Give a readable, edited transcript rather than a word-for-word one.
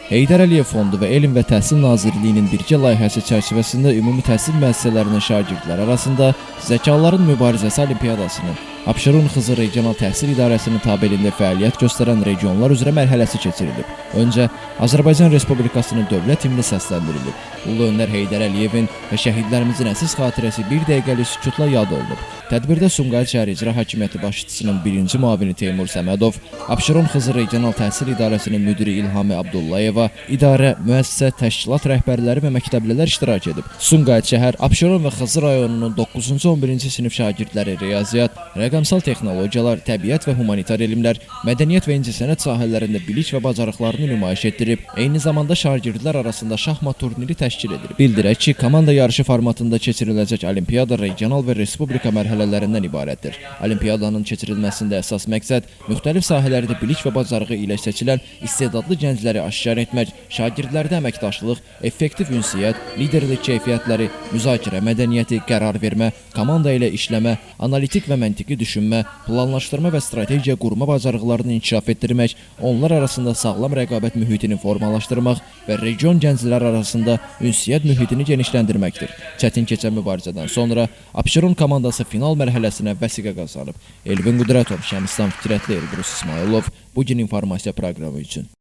Heydər Əliyev Fondu və Elm və Təhsil Nazirliyinin birgə layihəsi çərçivəsində ümumi təhsil müəssisələrinin şagirdləri arasında Zəkaların Mübarizəsi Olimpiyadasının Abşeron Xızı Regional Təhsil İdarəsinin tabeliyində fəaliyyət göstərən regionlar üzrə mərhələsi keçirilib. Öncə Azərbaycan Respublikasının dövlət himni səsləndirilib. Ulu Öndər Heydər Əliyevin və şəhidlərimizin əziz xatirəsi bir dəqiqəlik sükutla yad olunub. Tədbirdə Sumqayıt şəhər İcra Hakimiyyəti başçısının birinci müavini Teymur Səmədov, Abşeron Xızı Regional Təhsil İdarəsinin müdiri İlhami Abdullayeva, idarə, müəssisə, təşkilat rəhbərləri və məktəblilər iştirak edib. Sumqayıt şəhər, Abşeron və Xızı rayonunun 9-cu 11-ci sinif şagirdləri riyaziyyat, rəqəmsal texnologiyalar, təbiət və humanitar elmlər, mədəniyyət və incəsənət sahələrində bilik və bacarıqlarını nümayiş etdirib. Eyni zamanda şagirdlər arasında şahmat turniri təşkil edilib. Bildirək ki, komanda yarışı formatında keçiriləcək olimpiyada regional və respublika mərhələlərindən ibarətdir. Olimpiyadanın keçirilməsində əsas məqsəd müxtəlif sahələrdə bilik və bacarığı ilə seçilən istedadlı gəncləri aşkar etmək, şagirdlərdə əməkdaşlıq, effektiv ünsiyyət, liderlik keyfiyyətləri, müzakirə mədəniyyəti, qərar vermə, komanda ilə işləmə, analitik və məntiqi düşünmə, planlaşdırma və strategiya qurma bacarıqlarını inkişaf etdirmək, onlar arasında sağlam rəqabət mühitini formalaşdırmaq və region gənclər arasında ünsiyyət mühitini genişləndirməkdir. Çətin keçən mübarizədən sonra Abşeron komandası final mərhələsinə vəsiqə qazanıb. Elvin Qudratov, Şəmistan Fikrətli, Elbrus İsmailov, bugün informasiya proqramı üçün.